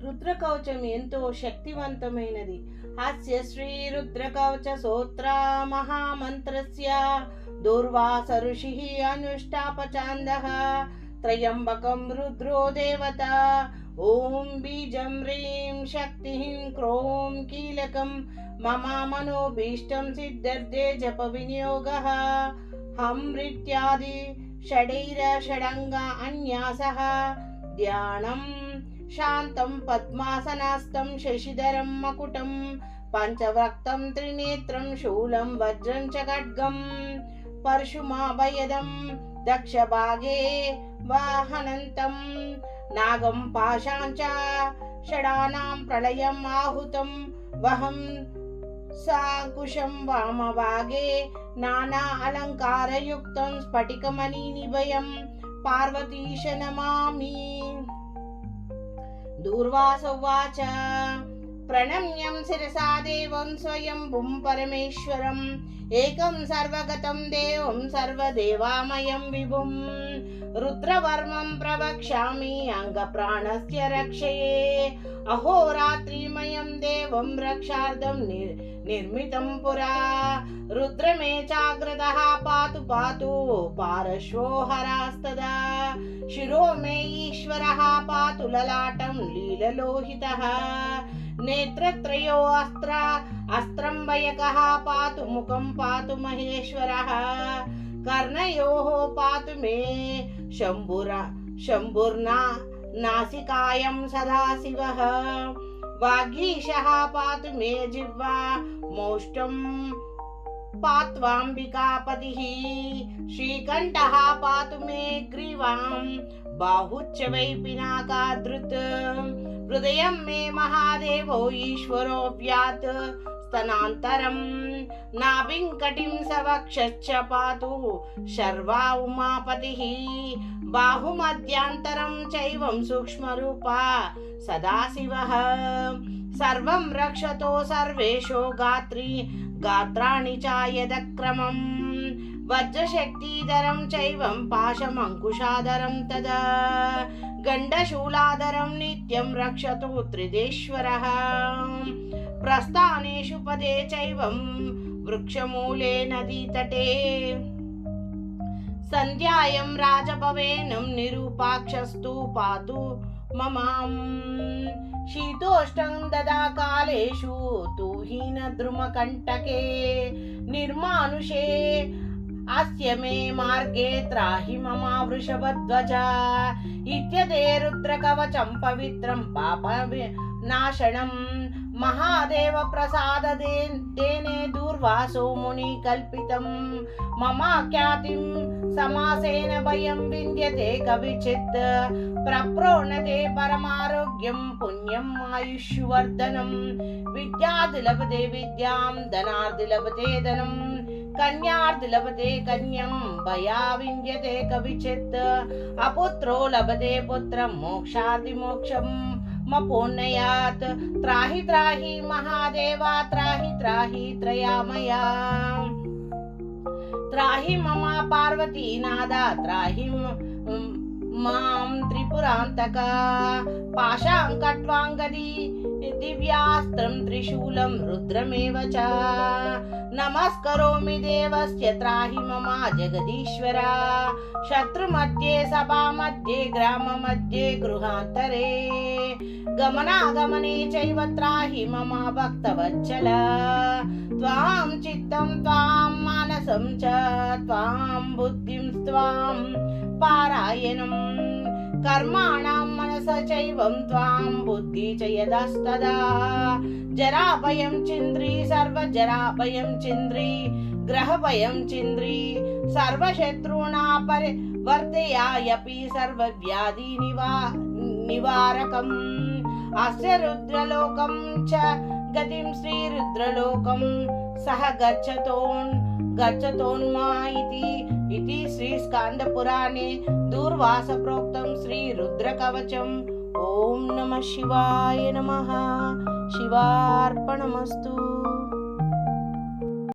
రుద్రకవచం ఎంతో శక్తివంతమైనది. అస్య శ్రీ రుద్రకవచ సూత్ర మహామంత్రస్య దుర్వాస ఋషిః అనుష్టాపచాందః త్రయంబకం రుద్రో దేవత. ఓం బీజం హ్రీం శక్తిః క్రోం కీలకం మమ మనోభీష్టం సిద్ధ్యర్థే జప వినియోగః. హంరిత్యాది షడైర షడంగ అన్యాసః ధ్యానం శాంతం పద్మాసనాస్తం శశిధరం మకుటం పంచవక్తం త్రినేత్రం శూలం వజ్రం చ ఖడ్గం పరశుమాభయదం దక్షభాగే వాహనంతం నాగం పాశాంచ షడానాం ప్రళయం ఆహుతం వహం సాకుశం వామభాగే నానా అలంకారయుక్తం స్ఫటికమణి నిభయం పార్వతీశ నమామి. దూర్వాస ఉవాచ ప్రణమ్యం శిరసా దేవం స్వయంభుం పరమేశ్వరం ఏకం సర్వగతం దేవం సర్వదేవామయం విభుం రుద్రవర్మం ప్రవక్ష్యామి అంగప్రాణస్య రక్షయే అహోరాత్రిమయం దేవం రక్షార్థం నిర్మితం పురా రుద్రమే చాగ్రతః పాతు పాతు పార్శ్వో హరాస్తదా శిరో మే ఈశ్వరః పాతు లలాటం లీలలోహితః నేత్రత్రయో అస్త్రం వయకః పాతు ముఖం పాతు మహేశ్వరః కర్ణయోః పాతు మే శంభుర్నా నాసికాయం సదాశివః వాగీశः పాతు మే జిహ్వా మౌష్టం పాత్వాంబికాపతిః శ్రీకంఠः పాతు మే గ్రీవాం బాహుశ్చ వై పినాకాధృత్ హృదయం మే మహాదేవో ఈశ్వరో వ్యాత్ స్తనాంతరం నాభింకటిం సవక్షశ్చ పాతు శర్వా ఉమాపతిః బాహుమధ్యాంతరం చైవం సూక్ష్మరూపా సదాశివః సర్వం రక్షతో సర్వేషో గాత్రాణి చ యదక్రమం వజ్రశక్తిధరం చైవం పాశమంకుశాధరం తదా గండశూలాధరం నిత్యం రక్షతో త్రిదేశ్వరః ప్రస్థానేషు పదే చైవం వృక్షమూలే నదీతటే సంధ్యాయం రాజభవేనం నిరూపాక్షస్తు పాతు మమాం శీతోష్టం దదా కాలేషు తూహీన ద్రుమకంటకే నిర్మానుషే అస్య మే మార్గే త్రాహి మమ వృషభధ్వజ ఇత్యతే రుద్రకవచం పవిత్రం పాప నాశనం మహాదేవ ప్రసాదేనే దూర్వాసో ముని కల్పితం మమ ఖ్యాతిం సమాసేన భయం వింద్యతే కవిచిత్ ప్రప్రోణతే పరమారోగ్యం పుణ్యం ఆయుష్వర్ధనం విద్యార్థి లభతే విద్యాం ధనార్థి లభతే ధనం కన్యార్థి లభతే కన్యం భయా వింద్యతే కవిచిత్ అపుత్రో లభతే పుత్రం మోక్షార్థి మోక్షం మపోన్నయాత్ త్రాహి త్రాహి మహాదేవా త్రాహి త్రాహి త్రయామయా త్రాహి మమ పార్వతీనాథ త్రాహి మాం త్రిపురాంతక పాశాం కట్వాంగది దివ్యాస్త్రం త్రిశూలం రుద్రమేవ చ నమస్కరోమి దేవస్య త్రాహి మమ జగదీశ్వర శత్రుమధ్యే సభామధ్యే గ్రామమధ్యే గృహాంతరే గమనాగమనే చైవ త్రాహి మమ భక్తవత్సల త్వాం చిత్తం త్వాం మానసం చ త్వాం బుద్ధిం త్వాం పారాయణం కర్మాణం మనస చైవం త్వాం బుద్ధి చ యదస్తదా జరాభయం చింద్రి సర్వజరాభయం చింద్రి గ్రహభయం చింద్రి సర్వశత్రుణా పరివర్తయాయపి సర్వవ్యాధి నివారకం అస్య రుద్రలోకం చ గతిం శ్రీ రుద్రలోకం సహ గచ్చతోన్మా ఇతి శ్రీ స్కాంద పురాణే దూర్వాస ప్రోక్తం శ్రీ రుద్ర కవచం. ఓం నమః శివాయ నమః. శివార్పణమస్తు.